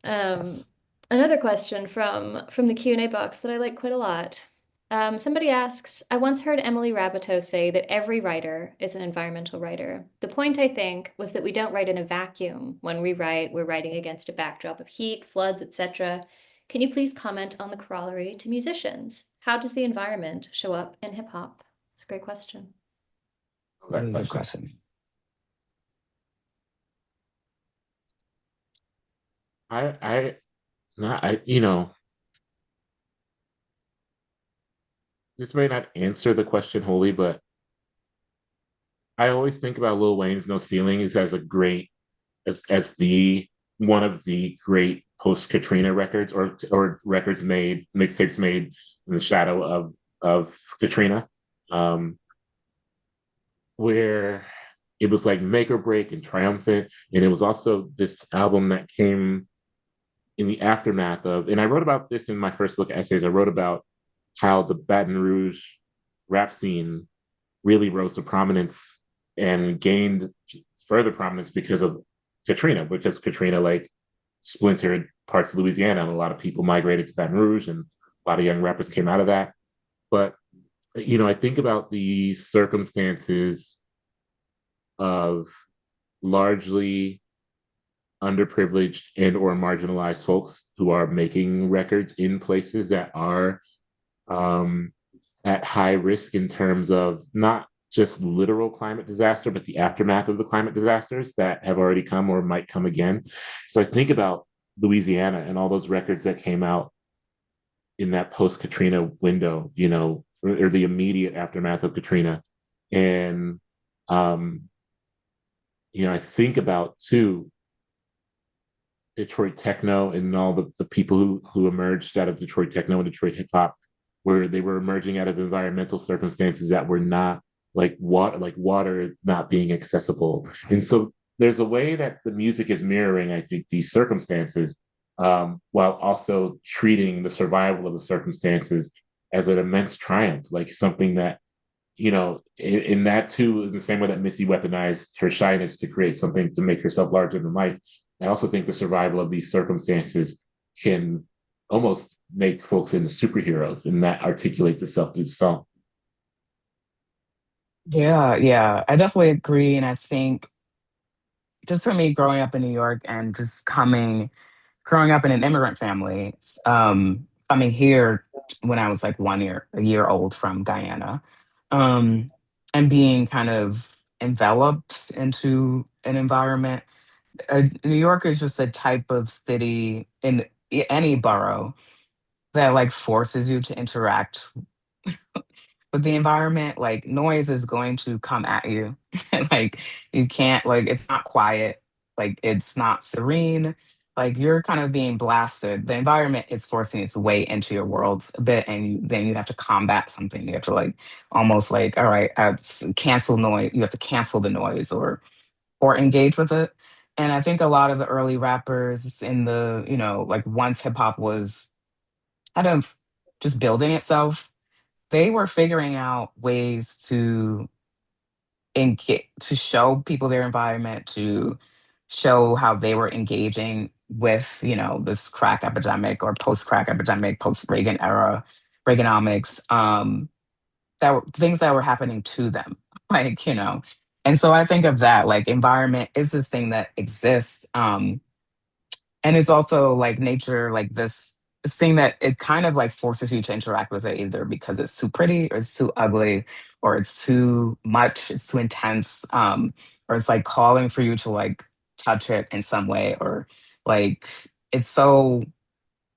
Um, Yes. Another question from the Q&A box that I like quite a lot. Somebody asks, I once heard Emily Rabateau say that every writer is an environmental writer. The point, I think, was that we don't write in a vacuum. When we write, we're writing against a backdrop of heat, floods, etc. Can you please comment on the corollary to musicians? How does the environment show up in hip hop? It's a great question. That Really good question. question. I, not, this may not answer the question wholly, but I always think about Lil Wayne's No Ceilings as a great, as the one of the great post Katrina records or records made, mixtapes made in the shadow of Katrina, um, where it was like make or break and triumphant, and it was also this album that came in the aftermath of, and I wrote about this in my first book of essays. I wrote about how the Baton Rouge rap scene really rose to prominence and gained further prominence because Katrina like splintered parts of Louisiana and a lot of people migrated to Baton Rouge and a lot of young rappers came out of that. But I think about the circumstances of largely underprivileged and or marginalized folks who are making records in places that are um, at high risk in terms of not just literal climate disaster, but the aftermath of the climate disasters that have already come or might come again. So I think about Louisiana and all those records that came out in that post Katrina window, or the immediate aftermath of Katrina. And, um, I think about too Detroit techno and all the people who emerged out of Detroit techno and Detroit hip hop, where they were emerging out of environmental circumstances that were not like water not being accessible. And so there's a way that the music is mirroring, I think, these circumstances, while also treating the survival of the circumstances as an immense triumph, like something that, in that too, in the same way that Missy weaponized her shyness to create something to make herself larger than life. I also think the survival of these circumstances can almost make folks into superheroes, and that articulates itself through the song. Yeah, yeah, I definitely agree. And I think just for me growing up in New York and just growing up in an immigrant family, coming here when I was like a year old from Guyana, um, and being kind of enveloped into an environment. New York is just a type of city in any borough that like forces you to interact with the environment. Like noise is going to come at you. Like you can't, like it's not quiet, like it's not serene. Like you're kind of being blasted. The environment is forcing its way into your world a bit, and then you have to combat something. You have to like almost like, all right, cancel noise. You have to cancel the noise or engage with it. And I think a lot of the early rappers in the, like once hip hop was kind of just building itself, they were figuring out ways to show people their environment, to show how they were engaging with, this crack epidemic or post-crack epidemic, post-Reagan era, Reaganomics, that were things that were happening to them. And so I think of that, like environment is this thing that exists. And it's also like nature, like this thing that it kind of like forces you to interact with it either because it's too pretty or it's too ugly or it's too much, it's too intense, or it's like calling for you to like touch it in some way, or like it's so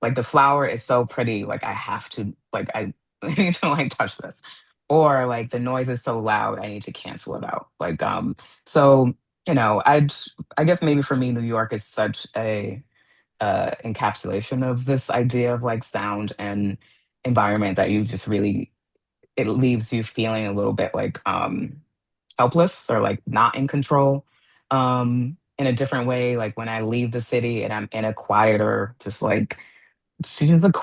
like the flower is so pretty, like I have to like I need to like touch this. Or like the noise is so loud, I need to cancel it out. So, I guess maybe for me, New York is such a encapsulation of this idea of like sound and environment that you just really it leaves you feeling a little bit like helpless or like not in control in a different way. Like when I leave the city and I'm in a quieter, just like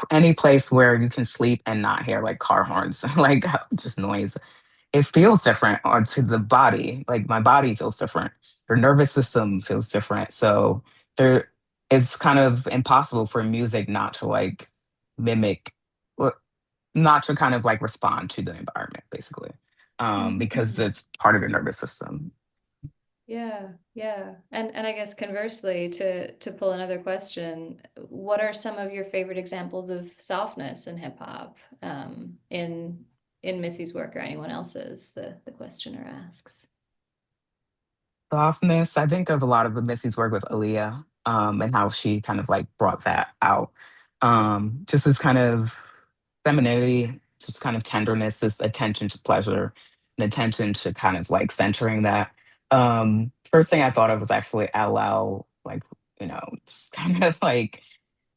any place where you can sleep and not hear like car horns, like just noise, it feels different or to the body. Like my body feels different. Your nervous system feels different. So there it's kind of impossible for music not to like mimic or not to kind of like respond to the environment, basically. Because it's part of your nervous system. Yeah, yeah. And I guess conversely, to pull another question, what are some of your favorite examples of softness in hip hop, in Missy's work or anyone else's, the questioner asks. Softness, I think of a lot of the Missy's work with Aaliyah, and how she kind of like brought that out. Just this kind of femininity, just kind of tenderness, this attention to pleasure, and attention to kind of like centering that. First thing I thought of was actually LL, like, it's kind of like,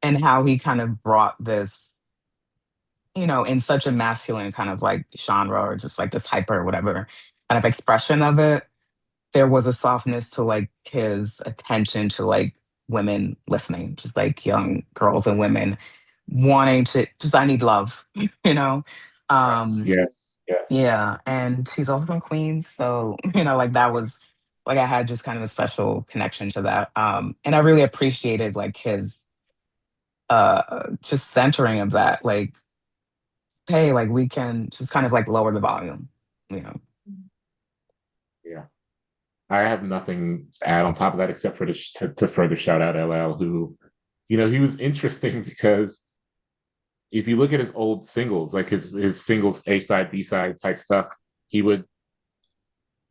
and how he kind of brought this, in such a masculine kind of like genre or just like this hyper, whatever kind of expression of it. There was a softness to like his attention to like women listening, just like young girls and women wanting to just I need love, you know. Yes, Um yes, yes. yeah, and she's also from Queens, so like that was like I had just kind of a special connection to that. And I really appreciated like his just centering of that, like, hey, like we can just kind of like lower the volume, you know. Yeah. I have nothing to add on top of that except for to further shout out LL, who, he was interesting because if you look at his old singles, like his singles A side, B side type stuff, he would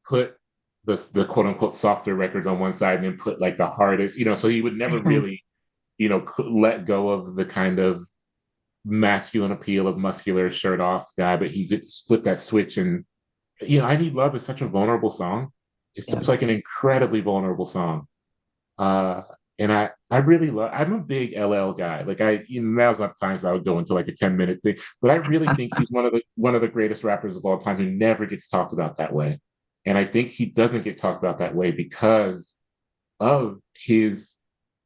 put the quote unquote softer records on one side and then put like the hardest, so he would never Mhm. really, let go of the kind of masculine appeal of muscular shirt off guy, but he could flip that switch and I Need Love is such a vulnerable song. It's Yeah. such like an incredibly vulnerable song. Uh, and I really love. I'm a big LL guy. Like now's not times I would go into like a 10-minute thing, but I really think he's one of the greatest rappers of all time who never gets talked about that way. And I think he doesn't get talked about that way because of his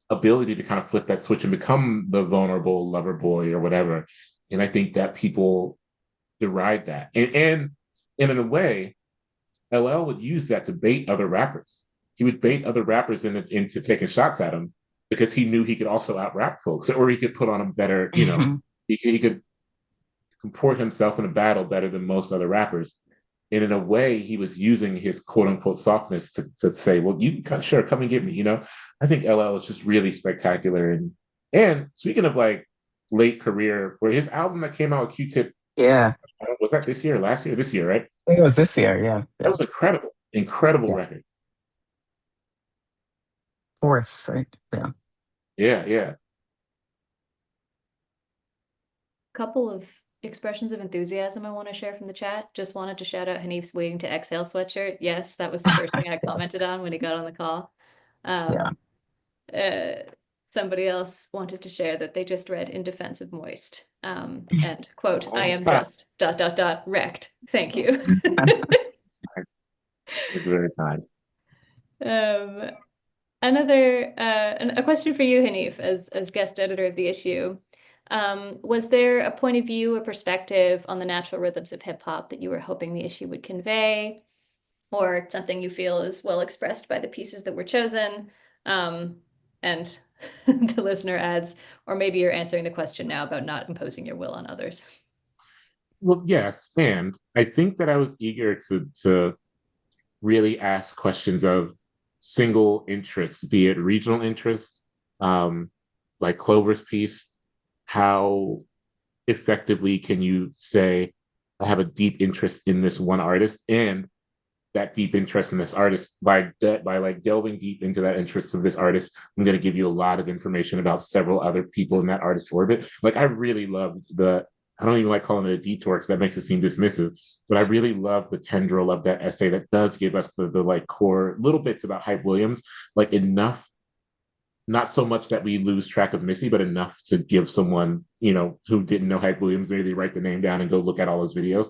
ability to kind of flip that switch and become the vulnerable lover boy or whatever. And I think that people deride that. And in a way, LL would use that to bait other rappers. He would bait other rappers into taking shots at him because he knew he could also out rap folks, or he could put on a better, he could comport himself in a battle better than most other rappers. And in a way, he was using his quote unquote softness to say, well, you can sure come and get me. I think LL is just really spectacular. And speaking of like late career, where his album that came out with Q-Tip, Yeah. was that this year or last year? This year, right? I think it was this year. Yeah. That Yeah. was incredible, incredible Yeah. record. Fourth, right? Yeah. Yeah, yeah. Couple of expressions of enthusiasm I want to share from the chat. Just wanted to shout out Hanif's Waiting to Exhale sweatshirt. Yes, that was the first thing I Yes. commented on when he got on the call. Yeah. Um, Somebody else wanted to share that they just read In Defense of Moist. And quote, I am just ... wrecked. Thank you. It's very kind. Um, a question for you, Hanif, as guest editor of the issue. Was there a point of view, a perspective on the natural rhythms of hip hop that you were hoping the issue would convey, or something you feel is well expressed by the pieces that were chosen? And the listener adds, or maybe you're answering the question now about not imposing your will on others. Well, yes, and I think that I was eager to really ask questions of single interests, be it regional interests, um, like Clover's piece. How effectively can you say, I have a deep interest in this one artist, and that deep interest in this artist by like delving deep into that interest of this artist, I'm going to give you a lot of information about several other people in that artist's orbit. Like I really loved the, I don't even like calling it a detour because that makes it seem dismissive, but I really love the tendril of that essay that does give us the like core little bits about Hype Williams, like enough, not so much that we lose track of Missy, but enough to give someone, you know, who didn't know Hype Williams, maybe they write the name down and go look at all those videos.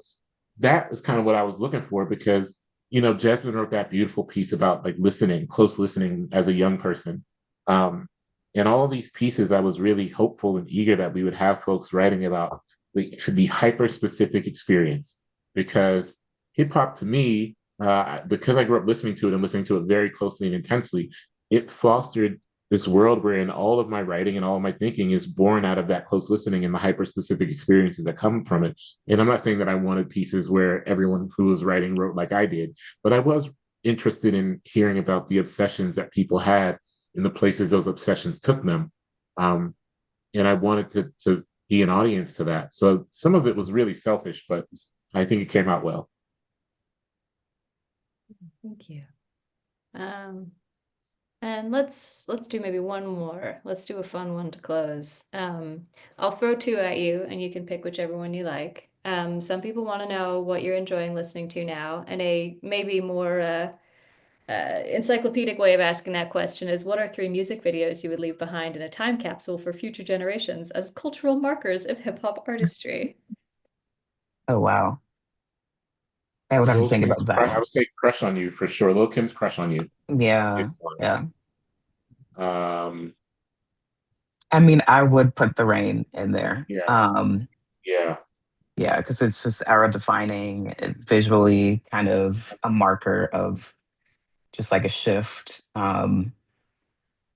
That is kind of what I was looking for because, you know, Jesmyn wrote that beautiful piece about like listening, close listening as a young person. Um, and all these pieces, I was really hopeful and eager that we would have folks writing about the hyper specific experience because hip hop to me, because I grew up listening to it and listening to it very closely and intensely, it fostered this world wherein all of my writing and all of my thinking is born out of that close listening and the hyper specific experiences that come from it. And I'm not saying that I wanted pieces where everyone who was writing wrote like I did, but I was interested in hearing about the obsessions that people had in the places those obsessions took them. Um, and I wanted to be an audience to that. So some of it was really selfish, but I think it came out well. Thank you. And let's do maybe one more. Let's do a fun one to close. I'll throw two at you and you can pick whichever one you like. Some people want to know what you're enjoying listening to now, and a maybe more encyclopedic way of asking that question is, what are 3 music videos you would leave behind in a time capsule for future generations as cultural markers of hip hop artistry? Oh, wow. I would have to Lil think Kim's, about that I one. would say Crush on You for sure. Lil Kim's Crush on You Yeah. is one. Yeah. Um, I mean, I would put The Rain in there. yeah, yeah, Yeah, because it's just era defining, visually kind of a marker of just like a shift. And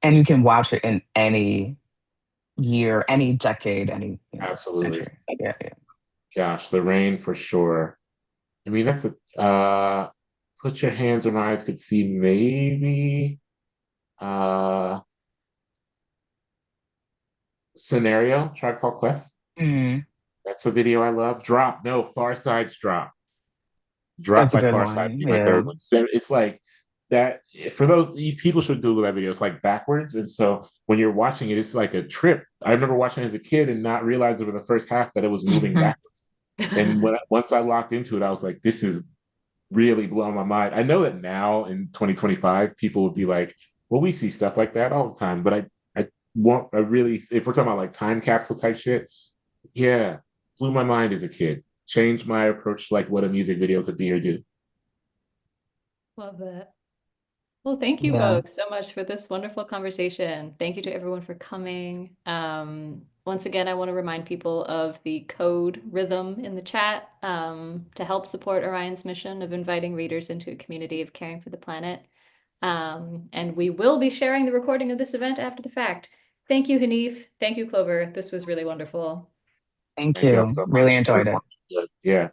you can watch it in any year, any decade, any absolutely. century. Yeah, yeah. Gosh, The Rain for sure. I mean, that's a Put Your Hands Where My Eyes Could See, maybe. Uh, Scenario, Tribe Called Quest. Mm, That's a video I love. Drop, no, Far Side's Drop. Drop that's a by good Far Side one. would be my Yeah. third one. So it's like that for those people should Google that video. It's like backwards. And so when you're watching it, it's like a trip. I remember watching it as a kid and not realizing over the first half that it was moving Mhm. backwards. And once I locked into it, I was like, this is really blowing my mind. I know that now in 2025, people would be like, well, we see stuff like that all the time. But I really, if we're talking about like time capsule type shit, yeah, blew my mind as a kid. Changed my approach to like what a music video could be or do. Love that. Well, thank you Yeah. both so much for this wonderful conversation. Thank you to everyone for coming. Once again, I want to remind people of the code rhythm in the chat to help support Orion's mission of inviting readers into a community of caring for the planet. And we will be sharing the recording of this event after the fact. Thank you, Hanif. Thank you, Clover. This was really wonderful. Thank Thank y'all you. so Really much. enjoyed Everyone. it. Yeah.